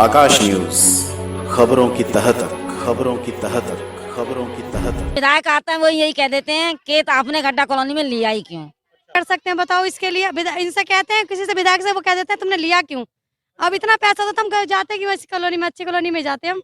आकाश news, खबरों की तह तक, खबरों की तह तक, खबरों की तह तक। विधायक आते हैं वो यही कह देते हैं कि आपने गड्ढा कॉलोनी में लिया ही क्यों। कर सकते हैं बताओ इसके लिए इनसे कहते हैं किसी से विधायक से, वो कह देते हैं तुमने लिया क्यों। अब इतना पैसा तो हम जाते क्यों ऐसी कॉलोनी में, अच्छी कॉलोनी में जाते हम।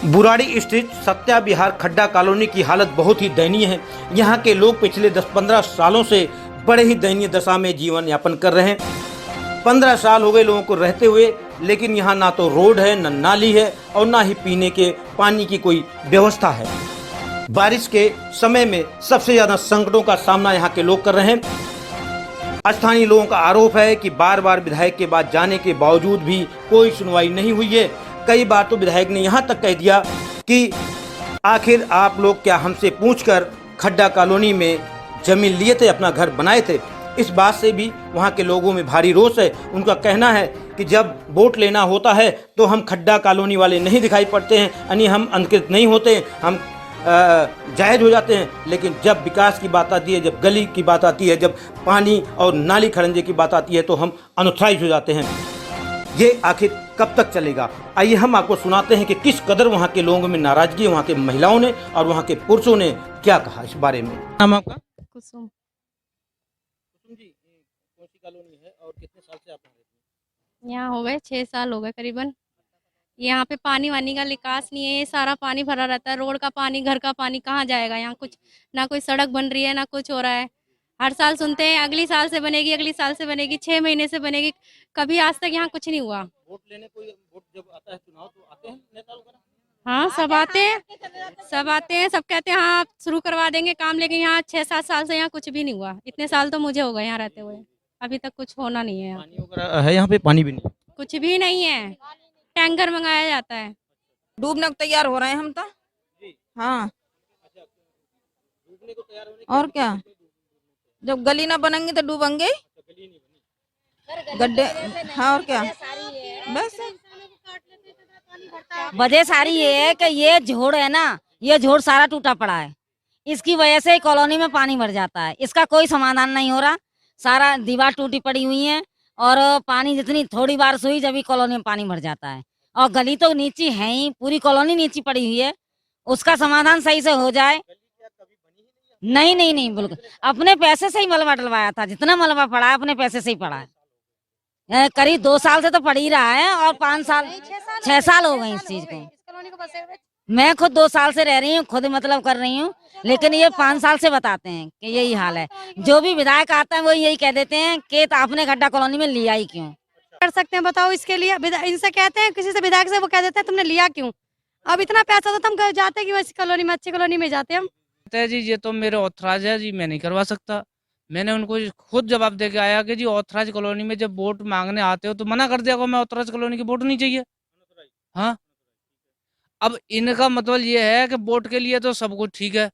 बुराड़ी स्थित सत्या विहार खड्डा कॉलोनी की हालत बहुत ही दयनीय है। यहाँ के लोग पिछले 10-15 सालों से बड़े ही दयनीय दशा में जीवन यापन कर रहे हैं। 15 साल हो गए लोगों को रहते हुए, लेकिन यहाँ ना तो रोड है, न नाली है और ना ही पीने के पानी की कोई व्यवस्था है। बारिश के समय में सबसे ज्यादा संकटों का सामना यहाँ के लोग कर रहे हैं। स्थानीय लोगों का आरोप है कि बार बार विधायक के पास जाने के बावजूद भी कोई सुनवाई नहीं हुई है। कई बार तो विधायक ने यहाँ तक कह दिया कि आखिर आप लोग क्या हमसे पूछकर खड्डा कॉलोनी में जमीन लिए थे, अपना घर बनाए थे। इस बात से भी वहाँ के लोगों में भारी रोष है। उनका कहना है कि जब वोट लेना होता है तो हम खड्डा कॉलोनी वाले नहीं दिखाई पड़ते हैं, यानी हम अंकित नहीं होते, हम जायज हो जाते हैं। लेकिन जब विकास की बात आती है, जब गली की बात आती है, जब पानी और नाली खड़ंजे की बात आती है तो हम अनुत्साहित हो जाते हैं। ये आखिर कब तक चलेगा? आइए हम आपको सुनाते हैं कि किस कदर वहाँ के लोगों में नाराजगी है, वहाँ के महिलाओं ने और वहाँ के पुरुषों ने क्या कहा इस बारे में। नाम आपका? कुसुम। कुसुम जी, कौन सी कॉलोनी है और कितने साल से आप यहाँ रहती हैं? यहाँ हो गए 6 साल हो गए करीबन। यहाँ पे पानी वानी का निकास नहीं है, ये सारा पानी भरा रहता है। रोड का पानी, घर का पानी कहाँ जाएगा। यहाँ कुछ ना कोई सड़क बन रही है, ना कुछ हो रहा है। हर साल सुनते हैं अगली साल से बनेगी, अगली साल से बनेगी, 6 महीने से बनेगी, कभी आज तक यहाँ कुछ नहीं हुआ। वोट लेने कोई वोट जब आता है चुनाव तो आते हैं नेता वगैरह? हाँ सब आते हैं, सब आते हैं, सब कहते हैं हाँ शुरू करवा देंगे काम, लेकिन यहाँ 6-7 साल से यहाँ कुछ भी नहीं हुआ। इतने साल तो मुझे हो गए यहाँ रहते हुए, अभी तक कुछ होना नहीं है। पानी वगैरह है यहाँ पे? पानी भी नहीं, कुछ भी नहीं है, टैंकर मंगाया जाता है। डूबने को तैयार हो रहे हैं हम तो। हाँ डूबने को तैयार होने और क्या, जब गली ना बनेंगे तो डूबेंगे गड्ढे। हाँ और क्या, बस वजह सारी ये है कि ये झोड़ है ना, ये झोड़ सारा टूटा पड़ा है। इसकी वजह से कॉलोनी में पानी भर जाता है। इसका कोई समाधान नहीं हो रहा। सारा दीवार टूटी पड़ी हुई है और पानी जितनी थोड़ी बारिश हुई जब कॉलोनी में पानी भर जाता है। और गली तो नीची है ही, पूरी कॉलोनी नीची पड़ी हुई है। उसका समाधान सही से हो जाए। नहीं नहीं नहीं, बिल्कुल अपने पैसे से ही मलबा डलवाया था। जितना मलबा पड़ा है अपने पैसे से ही पड़ा है। करीब 2 साल से तो पड़ ही रहा है और 5 साल 6 साल हो गए इस चीज को। मैं खुद 2 साल से रह रही हूँ, खुद मतलब कर रही हूँ, लेकिन ये 5 साल से बताते हैं कि यही हाल है। जो भी विधायक आता है वो यही कह देते हैं कि आपने गड्ढा कॉलोनी में लिया ही क्यों। कर सकते हैं बताओ इसके लिए इनसे कहते हैं किसी से विधायक से, वो कह देते हैं तुमने लिया क्यों। अब इतना पैसा तो हम जाते क्यों ऐसी कॉलोनी में, अच्छी कॉलोनी में जाते हम। जी ये तो मेरे ऑथराइज है जी, मैं नहीं करवा सकता। मैंने उनको खुद जवाब दे के आया कि जी ऑथराइज कॉलोनी में जब वोट मांगने आते हो तो मना कर दिया, मैं ऑथराइज कॉलोनी की वोट नहीं चाहिए। हाँ, अब इनका मतलब ये है कि वोट के लिए तो सब कुछ ठीक है,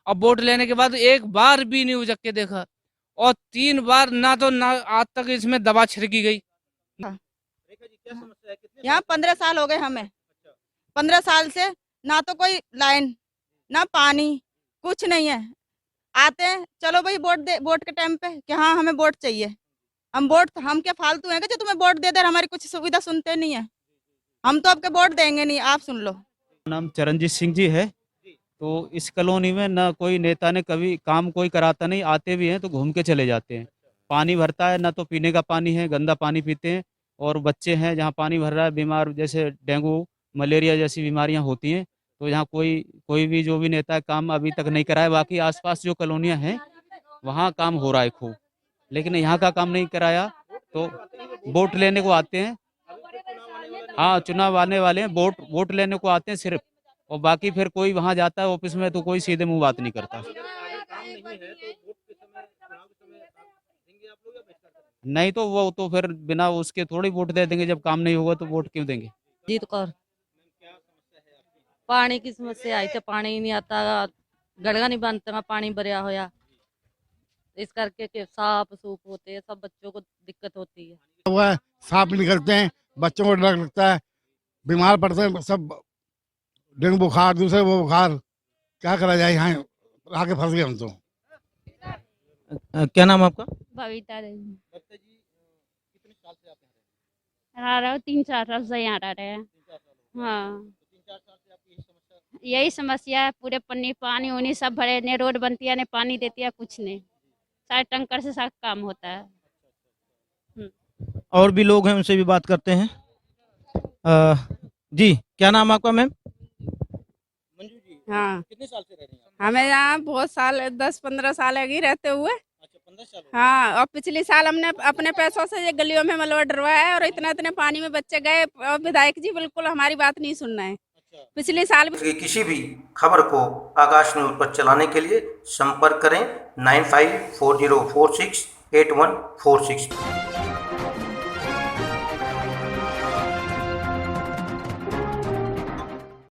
अब वोट लेने के बाद एक बार भी नहीं उजक के देखा और 3 बार ना आज तक इसमें दवा छिड़की गई। यहाँ 15 साल हो गए हमें। 15 साल से ना तो कोई लाइन, ना पानी, कुछ नहीं है। आते हैं चलो भाई वोट दे, वोट के टाइम पे कि हाँ हमें वोट चाहिए। हम वोट, हम क्या फालतू हैं कि जो तुम्हें वोट दे दे, हमारी कुछ सुविधा सुनते नहीं है। हम तो आपके वोट देंगे नहीं, आप सुन लो। नाम चरणजीत सिंह जी है। तो इस कॉलोनी में ना कोई नेता ने कभी काम कोई कराता नहीं, आते भी हैं तो घूम के चले जाते हैं। पानी भरता है ना तो पीने का पानी है, गंदा पानी पीते हैं। और बच्चे हैं जहाँ पानी भर रहा है, बीमार जैसे डेंगू मलेरिया जैसी बीमारियां होती हैं। तो यहाँ कोई भी जो भी नेता काम अभी तक नहीं कराया। बाकी आसपास जो कॉलोनियाँ हैं वहाँ काम हो रहा है खूब, लेकिन यहाँ का काम नहीं कराया। तो वोट लेने को आते हैं, हाँ चुनाव आने वाले हैं, वोट लेने को आते हैं सिर्फ। और बाकी फिर कोई वहाँ जाता है ऑफिस में तो कोई सीधे मुंह बात नहीं करता। नहीं तो वो तो फिर बिना उसके थोड़ी वोट दे देंगे, जब काम नहीं होगा तो वोट क्यों देंगे। जीत कौर। पानी की समस्या आई, पानी ही नहीं आता, गड़गा नहीं बनता, पानी भरिया होया, इस करके के सांप सूप होते हैं, सब बच्चों को दिक्कत होती है। हुआ है, सांप निकलते हैं, बच्चों को डर लगता है, बीमार पड़ते हैं सब, डेंगू बुखार, दूसरे वो बुखार, क्या करा जाए। यहाँ आके फंस गए हम तो। क्या नाम है आपका? बबीता देवी। बबीता जी, कितने साल से आप रह रहे हो 3-4 साल से यहाँ रह रहे हैं। 3-4 साल हो गए। हाँ, तो 3-4 साल से आपकी यही समस्या है? यही समस्या है। पूरे पन्नी पानी उनी सब भरे, ने रोड बनती है, ने पानी देती है, कुछ नहीं। सारे टंकर से सब काम होता है। और भी लोग हैं, उनसे भी बात करते हैं। जी, क्या नाम है आपका मैम? मंजू जी, हाँ, कितने साल से रह रही हैं आप? हमें यहाँ बहुत साल 10-15 साल है रहते हुए। अच्छा, 15 साल हो गए। हाँ, और पिछले साल हमने अपने पैसों से ये गलियों में मलबा डरवाया है और इतना इतने पानी में बच्चे गए और विधायक जी बिल्कुल हमारी बात नहीं सुन रहे हैं। अच्छा। पिछले साल कि किसी भी खबर को आकाश न्यूज पर चलाने के लिए संपर्क करें 9540468146।